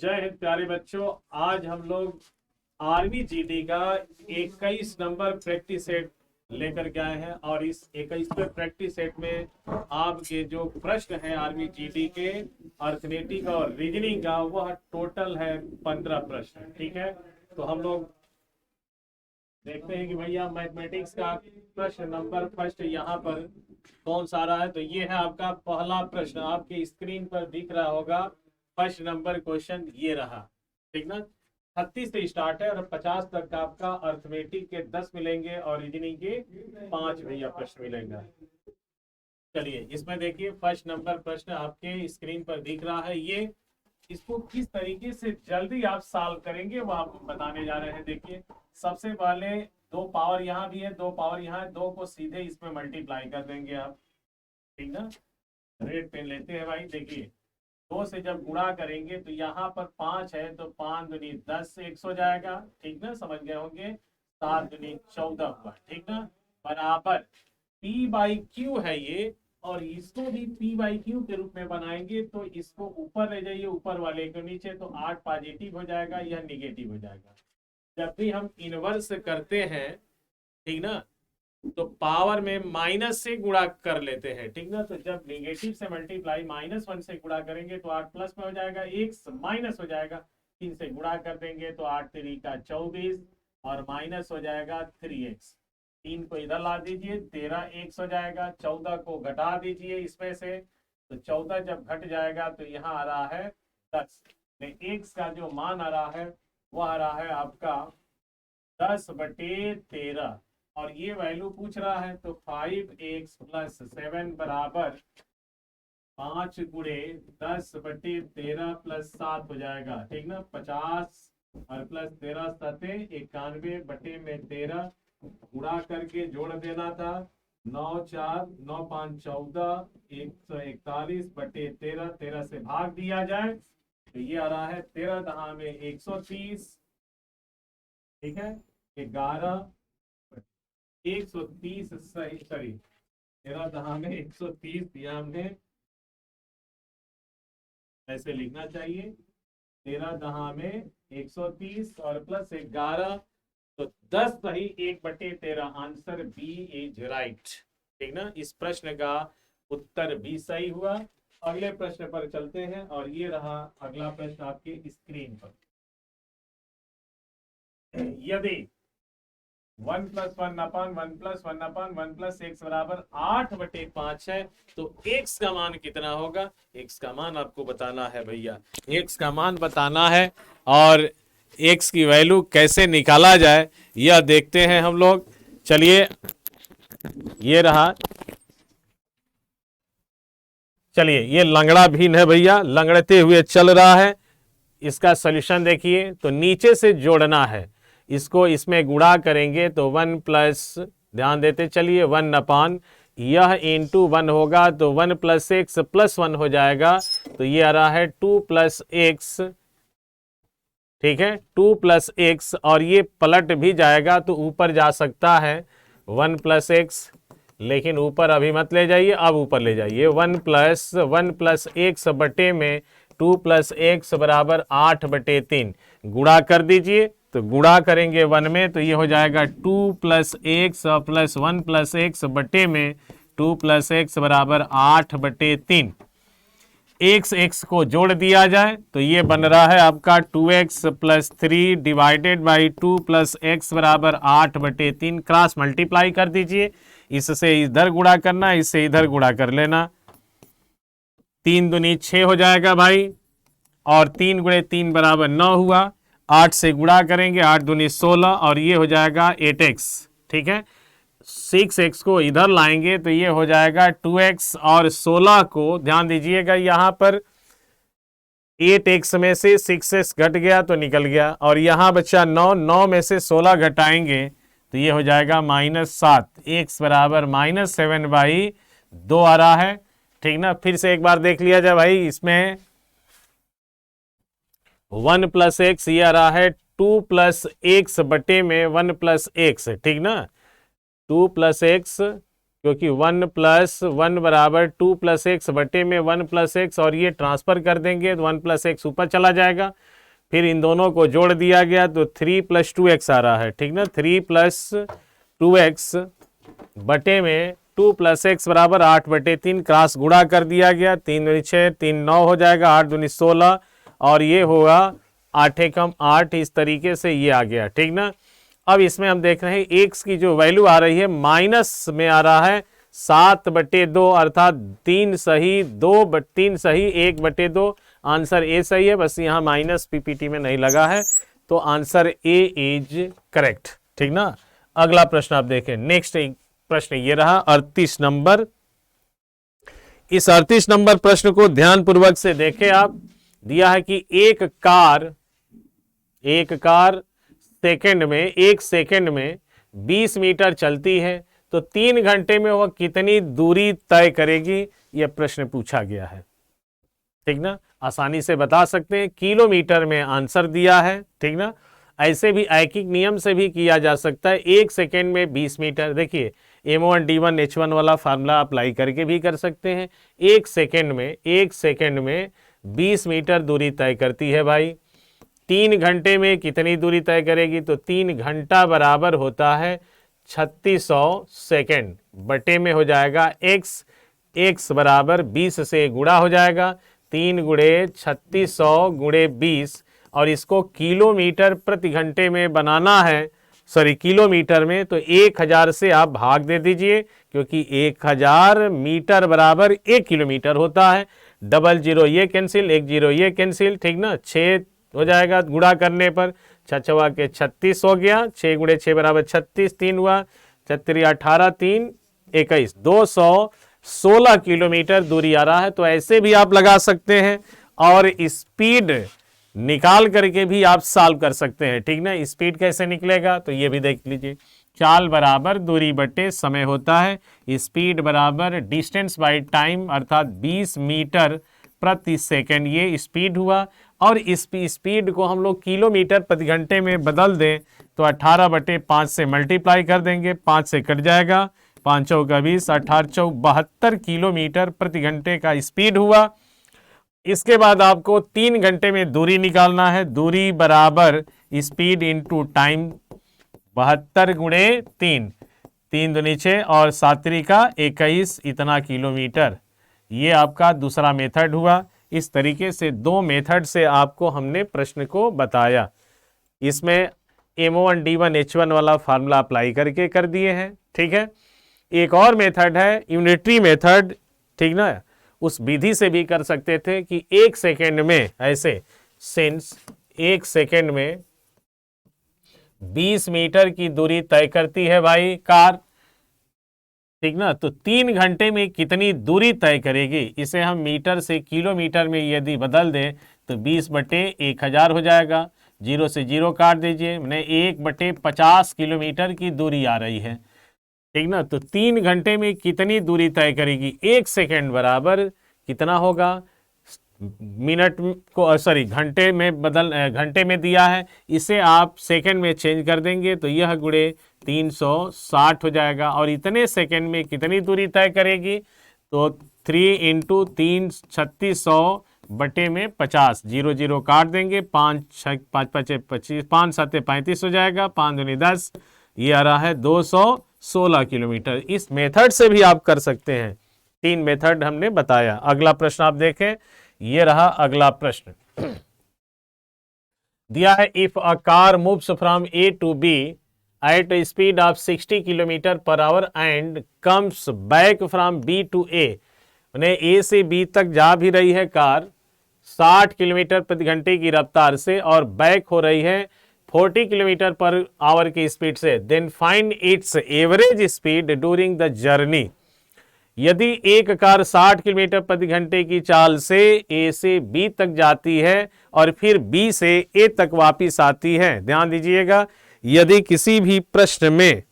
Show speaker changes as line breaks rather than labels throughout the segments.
जय हिंद प्यारे बच्चों। आज हम लोग आर्मी जीडी का 21 नंबर प्रैक्टिस सेट लेकर के आए हैं और इस 21वें प्रैक्टिस सेट में आपके जो प्रश्न है आर्मी जीडी के अर्थमेटिक और रीजनिंग का वह टोटल है 15 प्रश्न। ठीक है, तो हम लोग देखते हैं कि भैया मैथमेटिक्स का प्रश्न नंबर फर्स्ट यहाँ पर कौन सा रहा है। तो ये है आपका पहला प्रश्न, आपके स्क्रीन पर दिख रहा होगा। फर्स्ट नंबर क्वेश्चन ये रहा, ठीक ना। 36 से स्टार्ट है और 50 तक का आपका अर्थमेटिक के 10 मिलेंगे और रीजनिंग के 5 भैया प्रश्न मिलेंगे। चलिए इसमें देखिए, फर्स्ट नंबर प्रश्न आपके स्क्रीन पर दिख रहा है। ये इसको किस तरीके से जल्दी आप सॉल्व करेंगे वो आपको बताने जा रहे हैं। देखिए, सबसे पहले दो पावर यहाँ भी है, दो पावर यहाँ है, दो को सीधे इसमें मल्टीप्लाई कर देंगे आप, ठीक ना। रेड पेन लेते हैं भाई। देखिए, दो से जब गुणा करेंगे तो यहाँ पर 5 है तो 5 दूनी 10 से 100 जाएगा, ठीक ना, समझ गए होंगे। 7 दूनी 14 हुआ, ठीक ना, बराबर पी बाई क्यू है ये। और इसको भी पी बाई क्यू के रूप में बनाएंगे तो इसको ऊपर ले जाइए, ऊपर वाले को नीचे, तो 8 पॉजिटिव हो जाएगा, यह निगेटिव हो जाएगा। जब भी हम इनवर्स करते हैं, ठीक ना, तो पावर में माइनस से गुणा कर लेते हैं, ठीक ना। तो जब नेगेटिव से मल्टीप्लाई -1 से गुणा करेंगे तो 8 प्लस में हो जाएगा, x माइनस हो जाएगा। 3 से गुणा कर देंगे तो 8 3 का 24 और माइनस हो जाएगा 3x। 3 को इधर ला दीजिए, 13 x हो जाएगा। 14 को घटा दीजिए इसमें से, तो 14 जब घट जाएगा तो यहाँ आ रहा है 10। x का जो मान आ रहा है वो आ रहा है आपका 10/13 और ये वैल्यू पूछ रहा है। तो 5x + 7 बराबर 5 गुणे 10/13 + 7 हो जाएगा, ठीक ना। 50 और प्लस 13 सते 91/13 गुणा करके जोड़ देना था। 9 4 9 5 14 141/13, 13 से भाग दिया जाए तो ये आ रहा है 13 दहा में 130, ठीक है। 11 130 सही, सॉरी 13 दहा में 130 दिया हमने, ऐसे लिखना चाहिए। 13 दहा में 130 और प्लस 11 तो 10 सही, 1/13, आंसर बी इज राइट, ठीक ना। इस प्रश्न का उत्तर बी सही हुआ। अगले प्रश्न पर चलते हैं और ये रहा अगला प्रश्न आपके स्क्रीन पर। यदि 1+1/1+1/1 बराबर 8/5 है तो x का मान कितना होगा। x का मान आपको बताना है भैया, x का मान बताना है और x की वैल्यू कैसे निकाला जाए यह देखते हैं हम लोग। चलिए ये रहा, चलिए ये लंगड़ा भिन्न है भैया, लंगड़ते हुए चल रहा है। इसका सॉल्यूशन देखिए, तो नीचे से जोड़ना है, इसको इसमें गुणा करेंगे तो 1 प्लस, ध्यान देते चलिए, 1/, यह इंटू 1 होगा तो 1 + x + 1 हो जाएगा। तो ये आ रहा है 2 + x, ठीक है, 2 + x, और ये पलट भी जाएगा तो ऊपर जा सकता है 1 + x, लेकिन ऊपर अभी मत ले जाइए, अब ऊपर ले जाइए। 1 + x बटे में 2 + x बराबर 8/3, गुणा कर दीजिए। तो गुणा करेंगे 1 में तो ये हो जाएगा 2 + x + 1 + x बटे में 2 + x बराबर 8/3। x को जोड़ दिया जाए तो ये बन रहा है आपका 2x + 3 डिवाइडेड बाई 2 + x बराबर 8/3। क्रॉस मल्टीप्लाई कर दीजिए, इससे इधर गुणा करना, इससे इधर गुणा कर लेना। 3 दूनी 6 हो जाएगा भाई, और 3 × 3 बराबर 9 हुआ। 8 से गुणा करेंगे, 8 दूनी 16 और ये हो जाएगा 8x, ठीक है। 6x को इधर लाएंगे तो ये हो जाएगा 2x, और 16 को ध्यान दीजिएगा यहाँ पर 8x में से 6x घट गया तो निकल गया, और यहाँ बचा 9, 9 में से 16 घटाएंगे तो ये हो जाएगा -7, x बराबर -7/2 आ रहा है, ठीक ना। फिर से एक बार देख लिया जाए भाई, इसमें 1 + x ये आ रहा है 2 + x बटे में 1 + x, ठीक ना। 2 + x, क्योंकि 1+1 बराबर 2+x बटे में 1+x, और ये ट्रांसफर कर देंगे तो 1+x ऊपर चला जाएगा। फिर इन दोनों को जोड़ दिया गया तो 3+2x आ रहा है, ठीक ना। 3+2x बटे में 2+x बराबर 8/3 क्रॉस गुणा कर दिया गया। 3 दूनी 6, 3 9 हो जाएगा, 8 दूनी 16, और ये होगा 8 एकम 8। इस तरीके से ये आ गया, ठीक ना। अब इसमें हम देख रहे हैं x की जो वैल्यू आ रही है माइनस में आ रहा है 7/2, अर्थात 3 सही 1/2। आंसर ए सही है, बस यहाँ माइनस पीपीटी में नहीं लगा है, तो आंसर ए इज करेक्ट, ठीक ना। अगला प्रश्न आप देखें। नेक्स्ट प्रश्न ये रहा 38 नंबर। इस 38 नंबर प्रश्न को ध्यानपूर्वक से देखें आप। दिया है कि एक कार एक सेकंड में 20 मीटर चलती है, तो 3 घंटे में वह कितनी दूरी तय करेगी, यह प्रश्न पूछा गया है, ठीक ना। आसानी से बता सकते हैं, किलोमीटर में आंसर दिया है, ठीक ना। ऐसे भी ऐकिक नियम से भी किया जा सकता है। 1 सेकेंड में 20 मीटर, देखिए M1D1 H1 वाला फार्मूला अप्लाई करके भी कर सकते हैं। 1 सेकेंड में 20 मीटर दूरी तय करती है भाई। 3 घंटे में कितनी दूरी तय करेगी, तो 3 घंटा बराबर होता है 3600 सेकेंड, बटे में हो जाएगा x बराबर 20 से गुणा हो जाएगा, 3 गुणे 3600 गुणे 20, और इसको किलोमीटर प्रति घंटे में बनाना है, किलोमीटर में, तो 1000 से आप भाग दे दीजिए, क्योंकि 1000 मीटर बराबर 1 किलोमीटर होता है। 00 ये कैंसिल, 10 ये कैंसिल, ठीक ना। 6 हो जाएगा गुणा करने पर, 6 के 36 हो गया, 6 गुणे 6 बराबर 36, 3 हुआ, 4 18, 3 21, 216 किलोमीटर दूरी आ रहा है। तो ऐसे भी आप लगा सकते हैं, और स्पीड निकाल करके भी आप सॉल्व कर सकते हैं, ठीक ना। स्पीड कैसे निकलेगा, तो ये भी देख लीजिए। चाल बराबर दूरी बटे समय होता है, स्पीड बराबर डिस्टेंस बाय टाइम, अर्थात 20 मीटर प्रति सेकंड, ये स्पीड हुआ। और इस स्पीड को हम लोग किलोमीटर प्रति घंटे में बदल दें, तो 18/5 से मल्टीप्लाई कर देंगे, 5 से कट जाएगा, 5 चौका 20, 18 चौक 72 किलोमीटर प्रति घंटे का स्पीड हुआ। इसके बाद आपको 3 घंटे में दूरी निकालना है। दूरी बराबर स्पीड इंटू टाइम, 72 गुणे 3, 3 दूनी 6 और 7 का 21, इतना किलोमीटर। ये आपका दूसरा मेथड हुआ। इस तरीके से 2 मेथड से आपको हमने प्रश्न को बताया। इसमें M1D1 H1 वाला फार्मूला अप्लाई करके कर दिए हैं, ठीक है। एक और मेथड है यूनिटरी मेथड, ठीक ना। उस विधि से भी कर सकते थे कि 1 सेकेंड में, ऐसे सिंस 1 सेकेंड में 20 मीटर की दूरी तय करती है भाई कार, ठीक ना। तो 3 घंटे में कितनी दूरी तय करेगी, इसे हम मीटर से किलोमीटर में यदि बदल दें तो 20/1000 हो जाएगा। 0 से 0 काट दीजिए, मैंने 1/50 किलोमीटर की दूरी आ रही है, ठीक ना। तो 3 घंटे में कितनी दूरी तय करेगी, 1 सेकेंड बराबर कितना होगा, मिनट को घंटे में दिया है, इसे आप सेकंड में चेंज कर देंगे, तो यह गुणे 360 हो जाएगा। और इतने सेकंड में कितनी दूरी तय करेगी, तो 3 × 3 3600 बटे में 50, 0 काट देंगे, 5 6 5 5 25, 5 7 35 हो जाएगा, 5 दूनी 10, ये आ रहा है 216 किलोमीटर। इस मेथड से भी आप कर सकते हैं। 3 मेथड हमने बताया। अगला प्रश्न आप देखें, ये रहा अगला प्रश्न। दिया है if a car moves from A to B at a speed of 60 km/h and comes back from B to A, ए से बी तक जा भी रही है कार 60 किलोमीटर प्रति घंटे की रफ्तार से और बैक हो रही है 40 km/h की स्पीड से, then find its average speed during the journey. यदि एक कार 60 किलोमीटर प्रति घंटे की चाल से ए से बी तक जाती है और फिर बी से ए तक वापस आती है, ध्यान दीजिएगा, यदि किसी भी प्रश्न में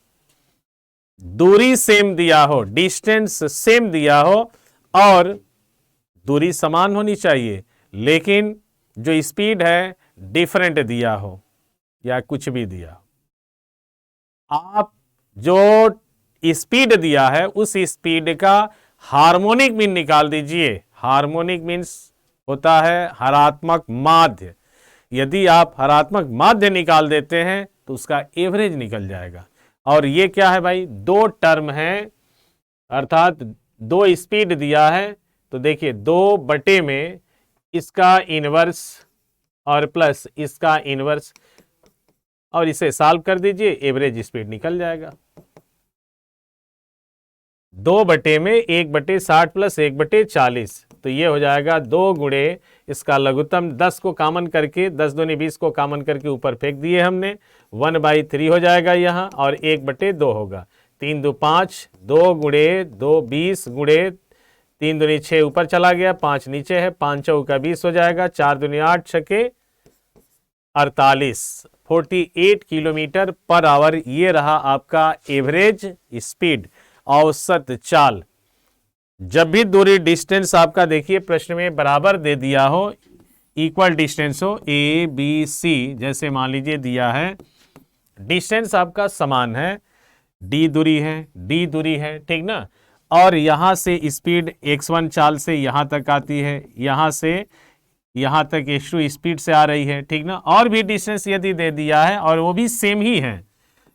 दूरी सेम दिया हो, डिस्टेंस सेम दिया हो और दूरी समान होनी चाहिए, लेकिन जो स्पीड है डिफरेंट दिया हो या कुछ भी दिया हो, आप जो स्पीड दिया है उस स्पीड का हार्मोनिक मीन निकाल दीजिए। हार्मोनिक मीन्स होता है हरात्मक माध्य। यदि आप हरात्मक माध्य निकाल देते हैं तो उसका एवरेज निकल जाएगा। और ये क्या है भाई, दो टर्म है, अर्थात दो स्पीड दिया है, तो देखिए 2 में इसका इनवर्स और प्लस इसका इनवर्स, और इसे सॉल्व कर दीजिए, एवरेज स्पीड निकल जाएगा। 2 में 1/60 प्लस 1/40, तो ये हो जाएगा 2 गुणे इसका लघुत्तम 10 को कॉमन करके, 10 दूनी 20 को कॉमन करके ऊपर फेंक दिए हमने, 1/3 हो जाएगा यहाँ, और 1/2 होगा। 3 2 5, 2 गुणे 2 20 गुणे 3 दूनी 6 ऊपर चला गया, 5 नीचे है, 5 चौका 20 हो जाएगा, 4 दूनी 8 छके 48, 48 किलोमीटर पर आवर। ये रहा आपका एवरेज स्पीड, औसत चाल। जब भी दूरी डिस्टेंस आपका देखिए प्रश्न में बराबर दे दिया हो, इक्वल डिस्टेंस हो, ए बी सी, जैसे मान लीजिए दिया है डिस्टेंस आपका समान है, डी दूरी है, डी दूरी है, ठीक ना, और यहां से स्पीड x1 चाल से यहां तक आती है, यहां से यहां तक x2 स्पीड से आ रही है, ठीक ना, और भी डिस्टेंस यदि दे दिया है और वो भी सेम ही है,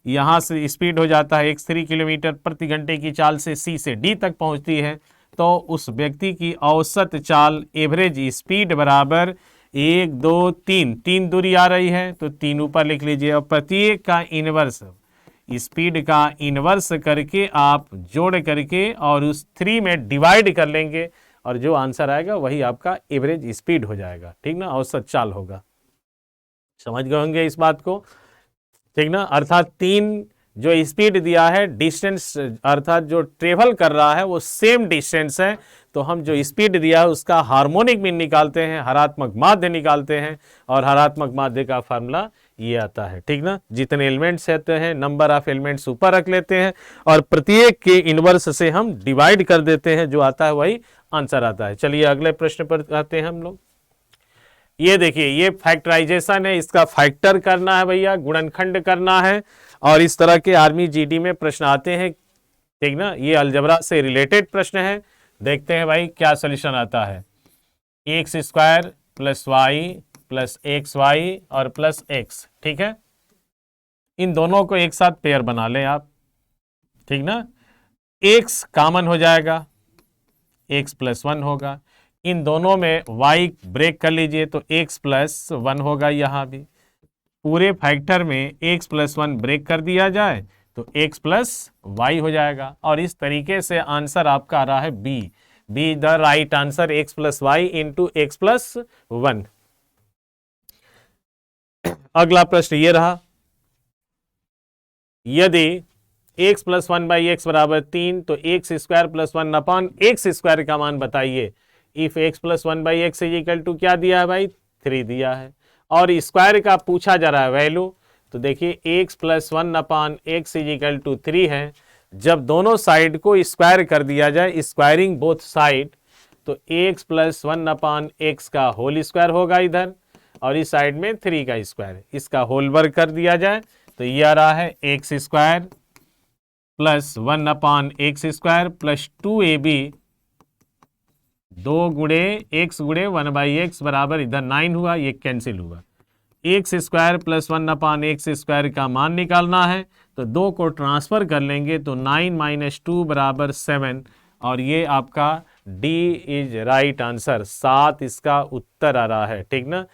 यहां से स्पीड हो जाता है x3 किलोमीटर प्रति घंटे की चाल से C से D तक पहुंचती है, तो उस व्यक्ति की औसत चाल एवरेज स्पीड बराबर 1 2 3, 3 दूरी आ रही है तो 3 ऊपर लिख लीजिए, और प्रत्येक का इनवर्स, स्पीड का इनवर्स करके आप जोड़ करके और उस 3 में डिवाइड कर लेंगे, और जो आंसर आएगा वही आपका एवरेज स्पीड हो जाएगा, ठीक ना, औसत चाल होगा। समझ गए होंगे इस बात को, ठीक ना। अर्थात 3 जो स्पीड दिया है, डिस्टेंस अर्थात जो ट्रेवल कर रहा है वो सेम डिस्टेंस है, तो हम जो स्पीड दिया है उसका हार्मोनिक मीन निकालते हैं, हरात्मक माध्य निकालते हैं, और हरात्मक माध्य का फार्मूला ये आता है, ठीक ना। जितने एलिमेंट्स रहते हैं नंबर ऑफ एलिमेंट्स ऊपर रख लेते हैं और प्रत्येक के इनवर्स से हम डिवाइड कर देते हैं, जो आता है वही आंसर आता है। चलिए अगले प्रश्न पर आते हैं हम लोग। ये देखिए, ये फैक्टराइजेशन है, इसका फैक्टर करना है भैया, गुणनखंड करना है, और इस तरह के आर्मी जीडी में प्रश्न आते हैं, ठीक ना। ये अलजबरा से रिलेटेड प्रश्न है, देखते हैं भाई क्या सॉल्यूशन आता है। x² + y + xy और +x, ठीक है, इन दोनों को एक साथ पेयर बना लें आप, ठीक ना। x कॉमन हो जाएगा, x + 1 होगा, इन दोनों में y ब्रेक कर लीजिए तो x + 1 होगा, यहाँ भी पूरे फैक्टर में x + 1 ब्रेक कर दिया जाए तो x + y हो जाएगा, और इस तरीके से आंसर आपका आ रहा है be the right answer, x + y into x + 1। अगला प्रश्न ये रहा, यदि x + 1/x = 3 तो x² + 1/x² का मान बताइए। इफ x + 1/x = क्या दिया है भाई, 3 दिया है, और स्क्वायर का पूछा जा रहा है वैल्यू, तो देखिए x + 1/x = 3 है। जब दोनों साइड को स्क्वायर कर दिया जाए, स्क्वायरिंग बोथ साइड, तो x + 1/x का होल स्क्वायर होगा इधर, और इस साइड में 3 का स्क्वायर, इसका होल वर्ग कर दिया जाए तो ये आ रहा है x² + 1/x² + 2ab 2 गुणे x गुणे 1/x बराबर इधर 9 हुआ, ये कैंसिल हुआ। x² + 1/x² का मान निकालना है, तो 2 को ट्रांसफर कर लेंगे तो 9 - 2 = 7, और ये आपका डी इज राइट आंसर, 7 इसका उत्तर आ रहा है, ठीक ना।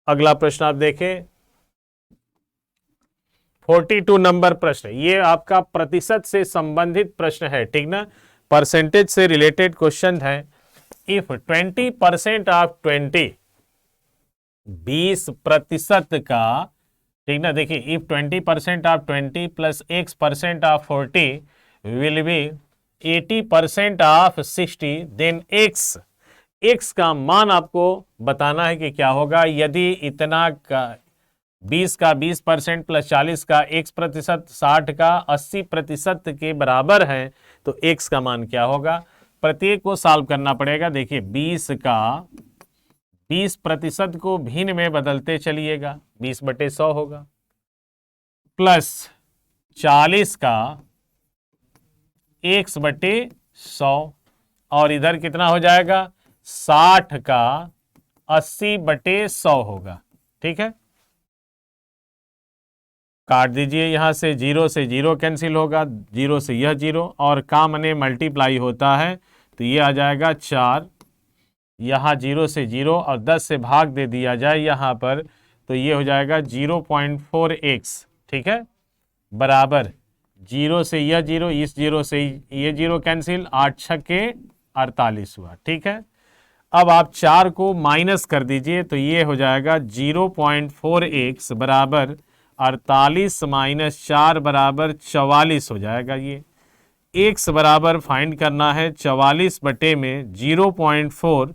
अगला प्रश्न आप देखें, 42 नंबर प्रश्न, ये आपका प्रतिशत से संबंधित प्रश्न है, ठीक ना, परसेंटेज से रिलेटेड क्वेश्चन है। इफ 20% ऑफ 20, 20% का, ठीक ना, देखिए if 20% of 20 + x% of 40 will be 80% of 60, then x का मान आपको बताना है कि क्या होगा। यदि इतना का 20 का 20% + 40 का x%, 60 का 80% के बराबर है, तो x का मान क्या होगा। प्रत्येक को सॉल्व करना पड़ेगा। देखिए 20 का 20% को भिन्न में बदलते चलिएगा, 20/100 होगा, प्लस 40 का x/100 और इधर कितना हो जाएगा 60 का 80/100 होगा। ठीक है, काट दीजिए, यहां से 0 से 0 कैंसिल होगा, 0 से यह 0 और का मने मल्टीप्लाई होता है तो ये आ जाएगा 4, यहाँ 0 से 0 और 10 से भाग दे दिया जाए यहाँ पर तो ये हो जाएगा 0.4x। ठीक है, बराबर 0 से यह 0, इस 0 से ये 0 कैंसिल, 8 छक्के 48 हुआ। ठीक है, अब आप 4 को माइनस कर दीजिए तो ये हो जाएगा 0.4x बराबर 48 माइनस 4 बराबर 44 हो जाएगा। ये x बराबर फाइंड करना है 44 बटे में 0.4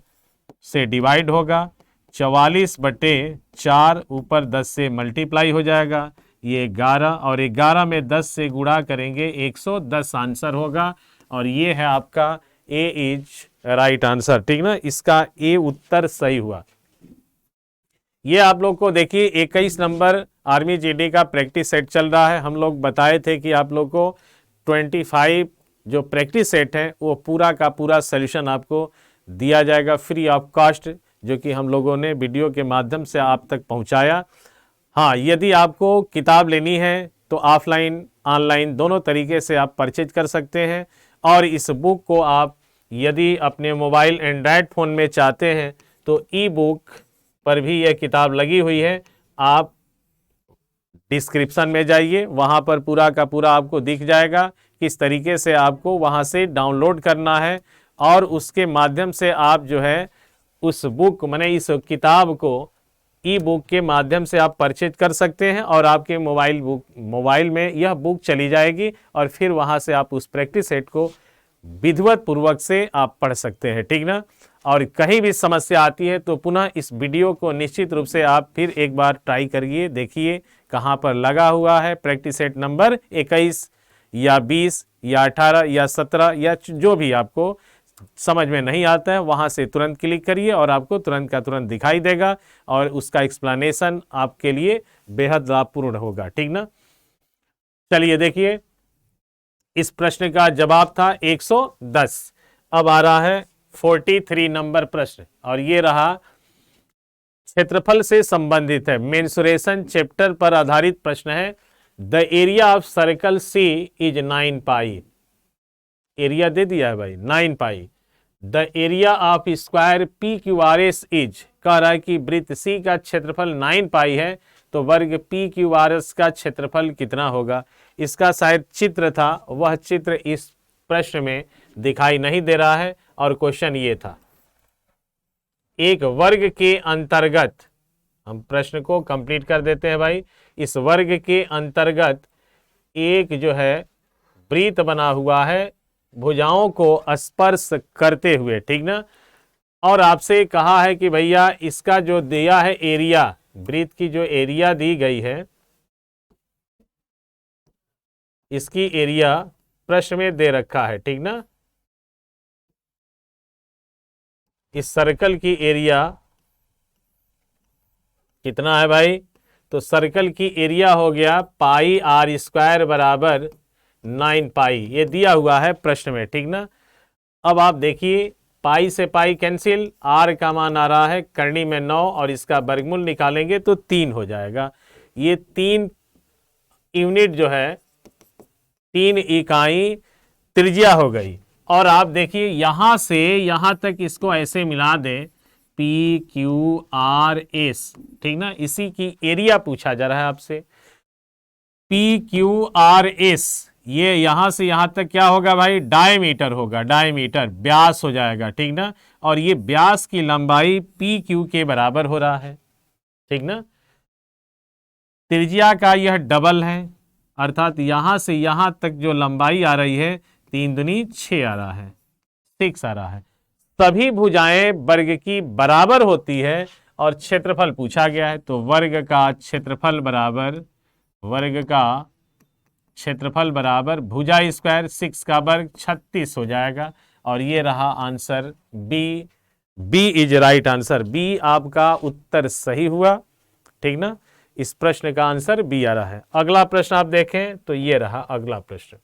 से डिवाइड होगा, 44 बटे 4 ऊपर 10 से मल्टीप्लाई हो जाएगा, ये 11 और 11 में 10 से गुणा करेंगे 110 आंसर होगा और ये है आपका ए इज राइट आंसर। ठीक ना, इसका ए उत्तर सही हुआ। ये आप लोग को देखिए 21 नंबर आर्मी जीडी का प्रैक्टिस सेट चल रहा है। हम लोग बताए थे कि आप लोग को 25 जो प्रैक्टिस सेट है वो पूरा का पूरा सॉल्यूशन आपको दिया जाएगा फ्री ऑफ कॉस्ट, जो कि हम लोगों ने वीडियो के माध्यम से आप तक पहुंचाया। हाँ, यदि आपको किताब लेनी है तो ऑफलाइन ऑनलाइन दोनों तरीके से आप परचेज कर सकते हैं और इस बुक को आप यदि अपने मोबाइल एंड्रॉयड फ़ोन में चाहते हैं तो ई बुक पर भी यह किताब लगी हुई है। आप डिस्क्रिप्शन में जाइए, वहाँ पर पूरा का पूरा आपको दिख जाएगा किस तरीके से आपको वहाँ से डाउनलोड करना है और उसके माध्यम से आप जो है उस बुक माने इस किताब को ई बुक के माध्यम से आप परचेज कर सकते हैं और आपके मोबाइल में यह बुक चली जाएगी और फिर वहाँ से आप उस प्रैक्टिस सेट को विधिवत पूर्वक से आप पढ़ सकते हैं। ठीक ना, और कहीं भी समस्या आती है तो पुनः इस वीडियो को निश्चित रूप से आप फिर एक बार ट्राई करिए, देखिए कहाँ पर लगा हुआ है प्रैक्टिस सेट नंबर 21 या 20 या 18 या 17 या जो भी आपको समझ में नहीं आता है वहाँ से तुरंत क्लिक करिए और आपको तुरंत का तुरंत दिखाई देगा और उसका एक्सप्लेनेशन आपके लिए बेहद लाभपूर्ण होगा। ठीक ना, चलिए देखिए इस प्रश्न का जवाब था 110। अब आ रहा है 43 नंबर प्रश्न और ये रहा क्षेत्रफल से संबंधित है, मेंसुरेशन चैप्टर पर आधारित प्रश्न है। The area of circle C is 9 pi. Area दे दिया है भाई 9 pi. The area of square P Q R S is, कह रहा है कि वृत्त सी का क्षेत्रफल 9 पाई है तो वर्ग पी क्यू आर एस का क्षेत्रफल कितना होगा। इसका शायद चित्र था, वह चित्र इस प्रश्न में दिखाई नहीं दे रहा है और क्वेश्चन ये था एक वर्ग के अंतर्गत, हम प्रश्न को कंप्लीट कर देते हैं भाई। इस वर्ग के अंतर्गत एक जो है वृत्त बना हुआ है भुजाओं को स्पर्श करते हुए। ठीक ना, और आपसे कहा है कि भैया इसका जो दिया है एरिया, वृत्त की जो एरिया दी गई है इसकी एरिया प्रश्न में दे रखा है। ठीक ना, इस सर्कल की एरिया कितना है भाई, तो सर्कल की एरिया हो गया पाई आर स्क्वायर बराबर 9 पाई, ये दिया हुआ है प्रश्न में। ठीक ना, अब आप देखिए पाई से पाई कैंसिल, आर का मान आ रहा है करनी में 9 और इसका वर्गमूल निकालेंगे तो 3 हो जाएगा। ये 3 यूनिट जो है 3 इकाई त्रिज्या हो गई। और आप देखिए यहां से यहां तक इसको ऐसे मिला दें पी क्यू आर एस। ठीक ना, इसी की एरिया पूछा जा रहा है आपसे। पी क्यू आर एस ये यहां से यहां तक क्या होगा भाई, डायमीटर होगा, डायमीटर व्यास हो जाएगा। ठीक ना, और ये व्यास की लंबाई पी क्यू के बराबर हो रहा है। ठीक ना, त्रिज्या का यह डबल है अर्थात यहां से यहां तक जो लंबाई आ रही है 3 दूनी 6 आ रहा है, 6 आ रहा है। सभी भुजाएं वर्ग की बराबर होती है और क्षेत्रफल पूछा गया है तो वर्ग का क्षेत्रफल बराबर भुजा स्क्वायर 6 का वर्ग 36 हो जाएगा और ये रहा answer B. B is right answer, B आपका उत्तर सही हुआ। ठीक ना, इस प्रश्न का आंसर बी आ रहा है। अगला प्रश्न आप देखें तो ये रहा अगला प्रश्न।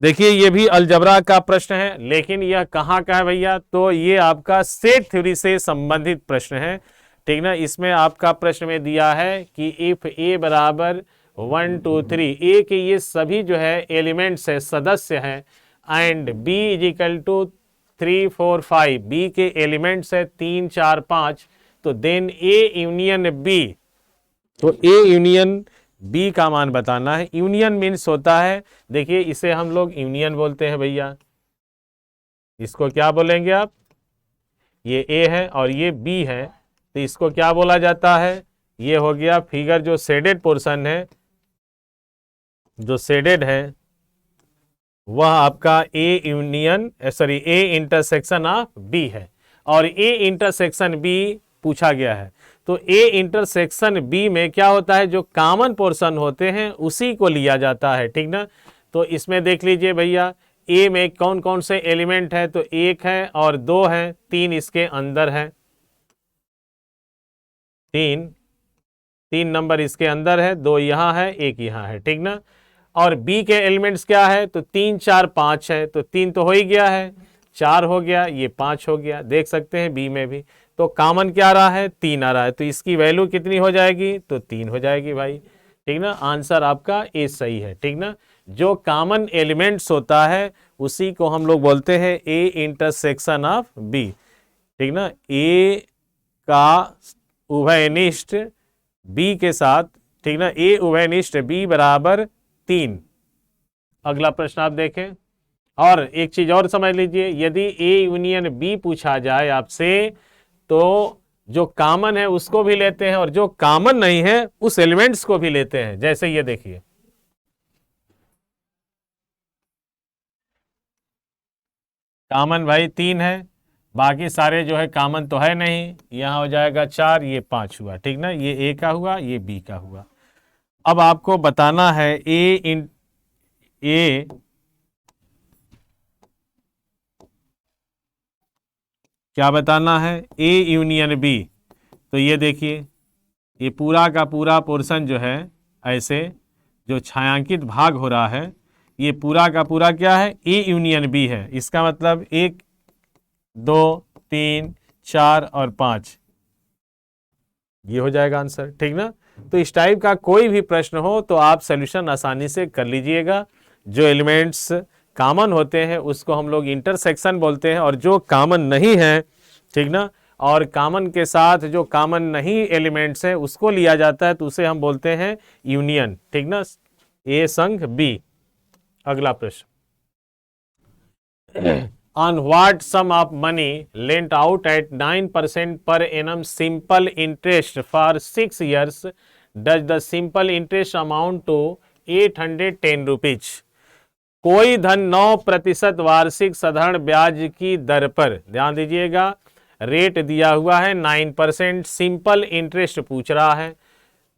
देखिए ये भी अलजबरा का प्रश्न है, लेकिन यह कहाँ का है भैया, तो ये आपका सेट थ्योरी से संबंधित प्रश्न है, ठीक ना। इसमें आपका प्रश्न में दिया है कि इफ ए बराबर 1 2 3, ए के ये सभी जो है एलिमेंट्स है, सदस्य हैं, and B is equal to 3 4 5, B के एलिमेंट्स है 3 4 5, तो देन ए यूनियन बी, तो ए यूनियन बी का मान बताना है। यूनियन मीन्स होता है, देखिए इसे हम लोग यूनियन बोलते हैं भैया, इसको क्या बोलेंगे आप, ये ए है और ये बी है, तो इसको क्या बोला जाता है, ये हो गया फिगर जो शेडेड पोर्शन है, जो शेडेड है वह आपका A union sorry A intersection of B है, और ए इंटरसेक्शन बी पूछा गया है। तो ए इंटरसेक्शन बी में क्या होता है, जो कॉमन पोर्शन होते हैं उसी को लिया जाता है, ठीक ना। तो इसमें देख लीजिए भैया ए में कौन कौन से एलिमेंट है, तो 1 है और 2 है, 3 इसके अंदर है, 3 नंबर इसके अंदर है, 2 यहाँ है, 1 यहाँ है, ठीक ना। और बी के एलिमेंट्स क्या है, तो 3 4 5 है, तो 3 तो हो ही गया है, 4 हो गया, ये 5 हो गया, देख सकते हैं बी में भी। तो कॉमन क्या आ रहा है, 3 आ रहा है, तो इसकी वैल्यू कितनी हो जाएगी, तो 3 हो जाएगी भाई, ठीक ना। आंसर आपका ए सही है, ठीक ना। जो कॉमन एलिमेंट्स होता है उसी को हम लोग बोलते हैं ए इंटरसेक्शन ऑफ बी, ठीक ना। ए का उभयनिष्ठ बी के साथ, ठीक ना, ए उभयनिष्ठ बी बराबर 3। अगला प्रश्न आप देखें, और एक चीज और समझ लीजिए, यदि ए यूनियन बी पूछा जाए आपसे तो जो कॉमन है उसको भी लेते हैं और जो कॉमन नहीं है उस एलिमेंट्स को भी लेते हैं। जैसे ये देखिए कॉमन भाई 3 है, बाकी सारे जो है कॉमन तो है नहीं, यहां हो जाएगा 4, ये 5 हुआ, ठीक ना, ये ए का हुआ, ये बी का हुआ। अब आपको बताना है ए क्या बताना है, ए यूनियन बी। तो ये देखिए ये पूरा का पूरा पोर्शन जो है ऐसे जो छायांकित भाग हो रहा है, ये पूरा का पूरा क्या है, ए यूनियन बी है। इसका मतलब 1 2 3 4 और 5, ये हो जाएगा आंसर, ठीक ना। तो इस टाइप का कोई भी प्रश्न हो तो आप सोल्यूशन आसानी से कर लीजिएगा। जो एलिमेंट्स कॉमन होते हैं उसको हम लोग इंटरसेक्शन बोलते हैं, और जो कॉमन नहीं है, ठीक ना, और कॉमन के साथ जो कॉमन नहीं एलिमेंट्स है उसको लिया जाता है, तो उसे हम बोलते हैं यूनियन, ठीक ना। ए संग बी। अगला प्रश्न, on what sum of money lent out at 9% per annum simple interest for 6 years does the simple interest amount to 810 rupees? कोई धन 9% वार्षिक साधारण ब्याज की दर पर, ध्यान दीजिएगा, रेट दिया हुआ है 9%, सिंपल इंटरेस्ट पूछ रहा है,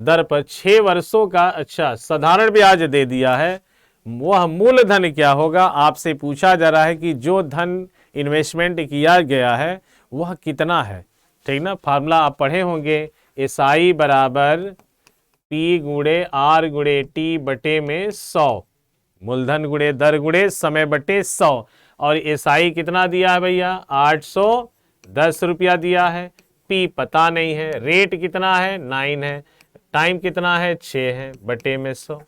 दर पर 6 वर्षों का अच्छा साधारण ब्याज दे दिया है, वह मूलधन क्या होगा आपसे पूछा जा रहा है कि जो धन इन्वेस्टमेंट किया गया है वह कितना है, ठीक ना। फार्मूला आप पढ़े होंगे, एसआई बराबर पी गुणे आर गुणे टी बटे में 100, मूलधन गुणे दर गुणे समय बटे 100, और एसआई कितना दिया है भैया, 810 रुपया दिया है, पी पता नहीं है, रेट कितना है 9 है, टाइम कितना है 6 है, बटे में 100।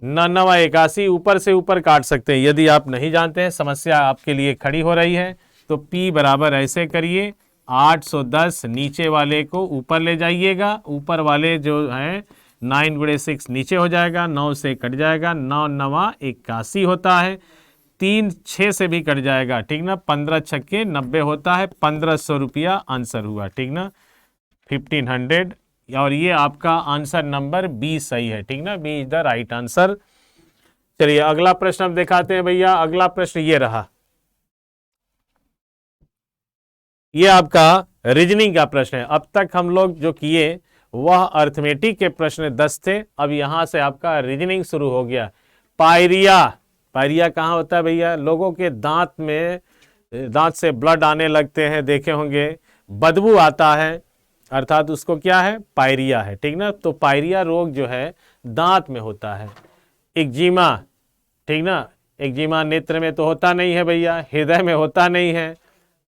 981 ऊपर से ऊपर काट सकते हैं, यदि आप नहीं जानते हैं, समस्या आपके लिए खड़ी हो रही है, तो P बराबर ऐसे करिए, 810 नीचे वाले को ऊपर ले जाइएगा, ऊपर वाले जो हैं 9 गुणे 6 नीचे हो जाएगा, 9 से कट जाएगा, 9 9 81 होता है, 3 6 से भी कट जाएगा, ठीक ना, 15 छक्के 90 होता है, 1500 रुपया आंसर हुआ, ठीक ना, 1500, और ये आपका आंसर नंबर बी सही है, ठीक ना, B is the right answer. चलिए अगला प्रश्न अब दिखाते हैं भैया। अगला प्रश्न ये रहा, ये आपका रीजनिंग का प्रश्न है। अब तक हम लोग जो किए वह अर्थमेटिक के प्रश्न 10 थे, अब यहां से आपका रीजनिंग शुरू हो गया। पायरिया, पायरिया कहाँ होता है भैया, लोगों के दांत में, दांत से ब्लड आने लगते हैं, देखे होंगे, बदबू आता है, अर्थात उसको क्या है, पायरिया है, ठीक ना। तो पायरिया रोग जो है दांत में होता है। एक्जिमा,
ठीक ना। एक्जिमा नेत्र में तो होता नहीं है भैया, हृदय में होता नहीं है,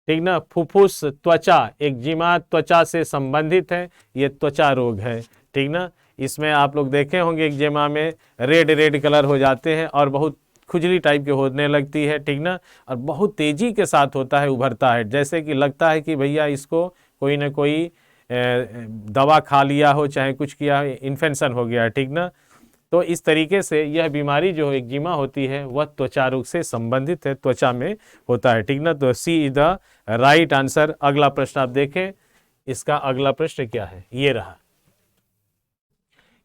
ठीक ना। फुफ्फुस, त्वचा, एक्जिमा त्वचा से संबंधित है, ये त्वचा रोग है, ठीक ना। इसमें आप लोग देखे होंगे एक्जिमा में रेड रेड कलर हो जाते हैं और बहुत खुजली टाइप के होने लगती है, ठीक ना। और बहुत तेजी के साथ होता है, उभरता है, जैसे कि लगता है कि भैया इसको कोई ना कोई दवा खा लिया हो, चाहे कुछ किया, इन्फेक्शन हो गया है, ठीक ना। तो इस तरीके से यह बीमारी जो एक्जिमा होती है वह त्वचा रोग से संबंधित है, त्वचा में होता है, ठीक ना। तो सी इज द राइट आंसर। अगला प्रश्न आप देखें, इसका अगला प्रश्न क्या है, ये रहा।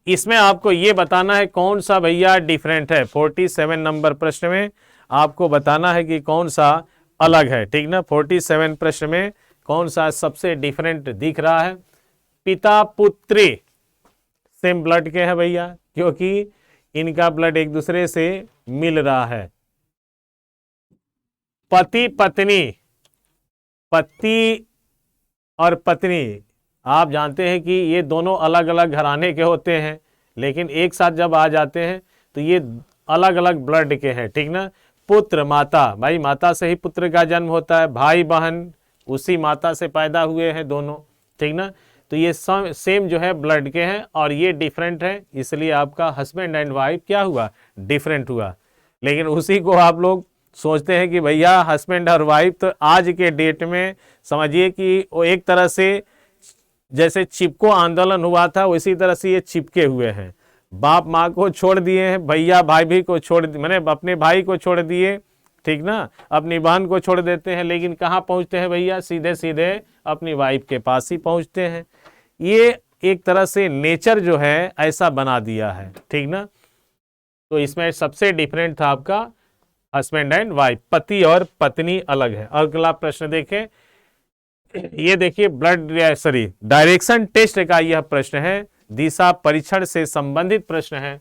इसमें आपको ये बताना है कौन सा भैया डिफरेंट है। 47 नंबर प्रश्न में आपको बताना है कि कौन सा अलग है, ठीक ना। 47 प्रश्न में कौन सा सबसे डिफरेंट दिख रहा है। पिता पुत्री सेम ब्लड के हैं भैया, क्योंकि इनका ब्लड एक दूसरे से मिल रहा है। पति पत्नी, पति और पत्नी, आप जानते हैं कि ये दोनों अलग अलग घराने के होते हैं, लेकिन एक साथ जब आ जाते हैं तो ये अलग अलग ब्लड के हैं, ठीक ना। पुत्र माता, भाई माता से ही पुत्र का जन्म होता है, भाई बहन उसी माता से पैदा हुए हैं दोनों, ठीक ना। तो ये सेम जो है ब्लड के हैं और ये डिफरेंट है, इसलिए आपका हस्बैंड एंड वाइफ क्या हुआ, डिफरेंट हुआ। लेकिन उसी को आप लोग सोचते हैं कि भैया हस्बैंड और वाइफ, तो आज के डेट में समझिए कि वो एक तरह से जैसे चिपको आंदोलन हुआ था उसी तरह से ये चिपके हुए हैं। बाप माँ को छोड़ दिए हैं, भैया भाई भी को छोड़, मैंने अपने भाई को छोड़ दिए, ठीक ना, अपनी बहन को छोड़ देते हैं, लेकिन कहाँ पहुँचते हैं भैया, सीधे सीधे अपनी वाइफ के पास ही पहुँचते हैं। ये एक तरह से नेचर जो है ऐसा बना दिया है, ठीक ना। तो इसमें सबसे डिफरेंट था आपका हस्बैंड एंड वाइफ, पति और पत्नी अलग है। अगला प्रश्न देखें, ये देखिए ब्लड सॉरी डायरेक्शन टेस्ट का यह प्रश्न है, दिशा परीक्षण से संबंधित प्रश्न है।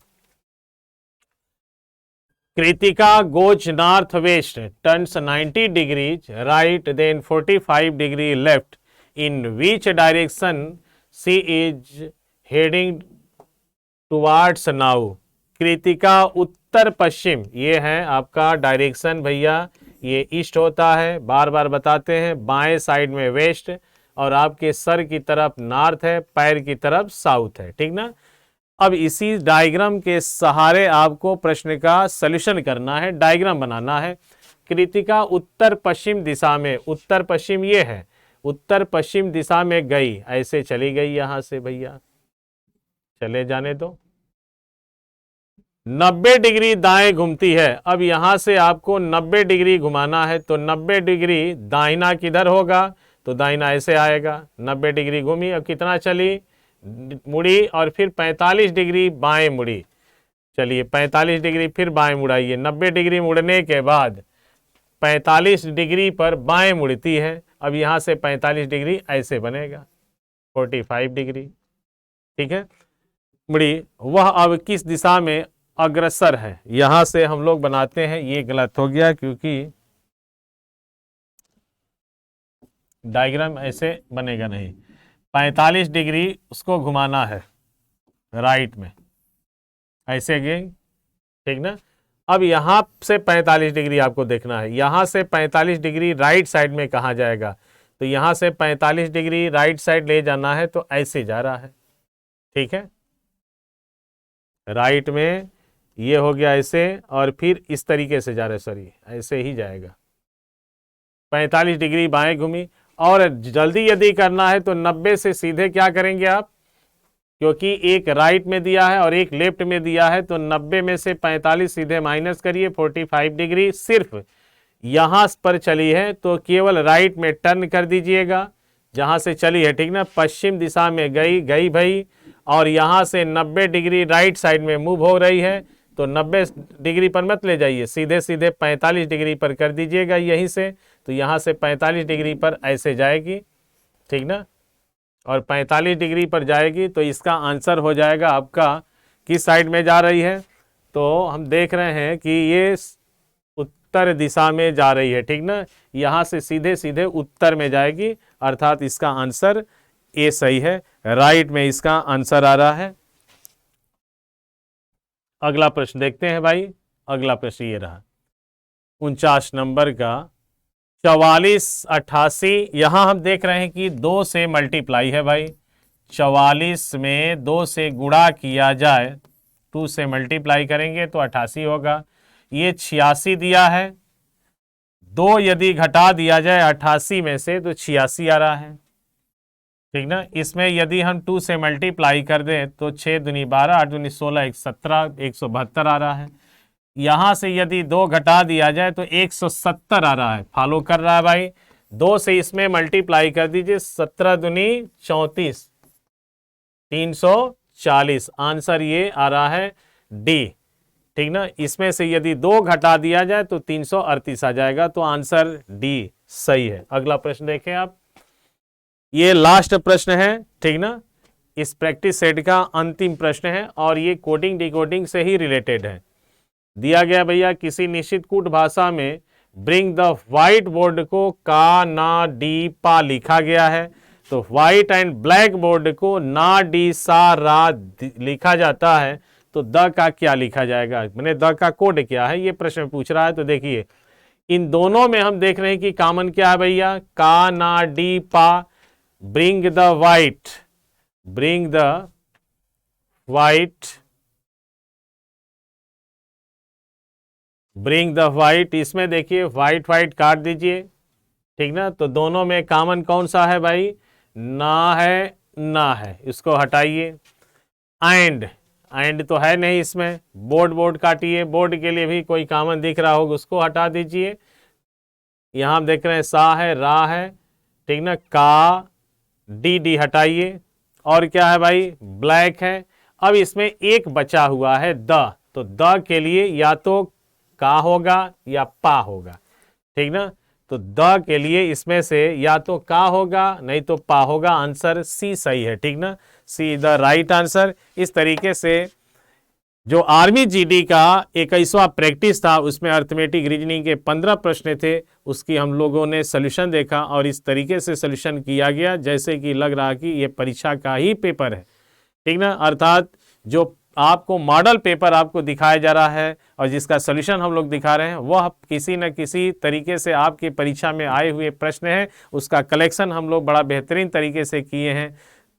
Kritika goes north west, turns 90 degrees right then 45 degree left, in which direction she is heading towards now. Kritika उत्तर पश्चिम, ये है आपका डायरेक्शन भैया, ये ईस्ट होता है, बार बार बताते हैं। बाएं साइड में वेस्ट और आपके सर की तरफ नॉर्थ है, पैर की तरफ साउथ है, ठीक ना। अब इसी डायग्राम के सहारे आपको प्रश्न का सॉल्यूशन करना है, डायग्राम बनाना है। कृतिका उत्तर पश्चिम दिशा में, उत्तर पश्चिम ये है, उत्तर पश्चिम दिशा में गई, ऐसे चली गई यहां से भैया, चले जाने दो। 90 डिग्री दाएं घूमती है। अब यहां से आपको 90 डिग्री घुमाना है, तो 90 डिग्री दाहिना किधर होगा, तो दाहिना ऐसे आएगा। 90 डिग्री घूमी, अब कितना चली, मुड़ी और फिर 45 डिग्री बाएं मुड़ी। चलिए 45 डिग्री फिर बाएं मुड़ाइए। 90 डिग्री मुड़ने के बाद 45 डिग्री पर बाएं मुड़ती है। अब यहां से 45 डिग्री ऐसे बनेगा, 45 डिग्री, ठीक है। मुड़ी, वह अब किस दिशा में अग्रसर है, यहां से हम लोग बनाते हैं, ये गलत हो गया क्योंकि डायग्राम ऐसे बनेगा नहीं। 45 डिग्री उसको घुमाना है राइट में, ऐसे गए, ठीक ना। अब यहां से 45 डिग्री आपको देखना है, यहां से 45 डिग्री राइट साइड में कहाँ जाएगा, तो यहां से 45 डिग्री राइट साइड ले जाना है, तो ऐसे जा रहा है, ठीक है। राइट में ये हो गया ऐसे, और फिर इस तरीके से जा रहे, सॉरी ऐसे ही जाएगा। 45 डिग्री बाएं घूमी, और जल्दी यदि करना है तो 90 से सीधे क्या करेंगे आप, क्योंकि एक राइट में दिया है और एक लेफ्ट में दिया है, तो 90 में से 45 सीधे माइनस करिए, 45 डिग्री सिर्फ यहां पर चली है, तो केवल राइट में टर्न कर दीजिएगा जहां से चली है, ठीक ना। पश्चिम दिशा में गई भाई, और यहां से 90 डिग्री राइट साइड में मूव हो रही है, तो 90 डिग्री पर मत ले जाइए, सीधे सीधे 45 डिग्री पर कर दीजिएगा यहीं से, तो यहाँ से 45 डिग्री पर ऐसे जाएगी, ठीक ना। और 45 डिग्री पर जाएगी, तो इसका आंसर हो जाएगा आपका किस साइड में जा रही है, तो हम देख रहे हैं कि ये उत्तर दिशा में जा रही है, ठीक ना। यहाँ से सीधे सीधे उत्तर में जाएगी, अर्थात इसका आंसर ए सही है, राइट में इसका आंसर आ रहा है। अगला प्रश्न देखते हैं भाई, अगला प्रश्न ये रहा 49 नंबर का 44 88, यहां हम देख रहे हैं कि 2 से मल्टीप्लाई है भाई। 44 में 2 से गुणा किया जाए, 2 से मल्टीप्लाई करेंगे तो 88 होगा। ये 86 दिया है, 2 यदि घटा दिया जाए 88 में से तो 86 आ रहा है, ठीक ना। इसमें यदि हम 2 से मल्टीप्लाई कर दें तो 6 दूनी 12, 8 दूनी 16, 117, 172 आ रहा है। यहां से यदि 2 घटा दिया जाए तो 170 आ रहा है। फॉलो कर रहा है भाई। 2 से इसमें मल्टीप्लाई कर दीजिए, 17 दूनी 34, 340। आंसर ये आ रहा है डी, ठीक ना। इसमें से यदि 2 घटा दिया जाए तो 338 आ जाएगा, तो आंसर डी सही है। अगला प्रश्न देखें आप, ये लास्ट प्रश्न है, ठीक ना। इस प्रैक्टिस सेट का अंतिम प्रश्न है और ये कोडिंग डिकोडिंग से ही रिलेटेड है। दिया गया भैया, किसी निश्चित कूट भाषा में ब्रिंग द व्हाइट बोर्ड को का ना डी पा लिखा गया है, तो व्हाइट एंड ब्लैक बोर्ड को ना डी सा रा लिखा जाता है, तो द का क्या लिखा जाएगा, मैंने द का कोड क्या है, ये प्रश्न पूछ रहा है। तो देखिए इन दोनों में हम देख रहे हैं कि कॉमन क्या है भैया, का ना डी पा, bring the white, bring the white, bring the white. इसमें देखिए व्हाइट व्हाइट काट दीजिए, ठीक ना। तो दोनों में कॉमन कौन सा है भाई, ना है, ना है, इसको हटाइए। एंड तो है नहीं इसमें। बोर्ड बोर्ड काटिए, बोर्ड के लिए भी कोई कॉमन दिख रहा होगा, उसको हटा दीजिए। यहां देख रहे हैं सा है, रा है, ठीक ना। का डी डी हटाइए। और क्या है भाई, ब्लैक है। अब इसमें एक बचा हुआ है द, तो द के लिए या तो का होगा या पा होगा, ठीक ना। तो द के लिए इसमें से या तो का होगा नहीं तो पा होगा। आंसर सी सही है, ठीक ना। See the right answer. इस तरीके से जो आर्मी जीडी का 21वां प्रैक्टिस था, उसमें अर्थमेटिक रीजनिंग के 15 प्रश्न थे, उसकी हम लोगों ने सोल्यूशन देखा और इस तरीके से सोल्यूशन किया गया जैसे कि लग रहा कि ये परीक्षा का ही पेपर है, ठीक ना। अर्थात जो आपको मॉडल पेपर आपको दिखाया जा रहा है और जिसका सोल्यूशन हम लोग दिखा रहे हैं वह किसी न किसी तरीके से आपकी परीक्षा में आए हुए प्रश्न हैं, उसका कलेक्शन हम लोग बड़ा बेहतरीन तरीके से किए हैं,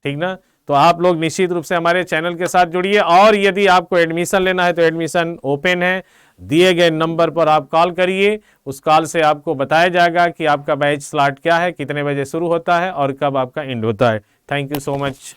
ठीक ना। तो आप लोग निश्चित रूप से हमारे चैनल के साथ जुड़िए और यदि आपको एडमिशन लेना है तो एडमिशन ओपन है। दिए गए नंबर पर आप कॉल करिए, उस कॉल से आपको बताया जाएगा कि आपका बैच स्लॉट क्या है, कितने बजे शुरू होता है और कब आपका एंड होता है। Thank you so much.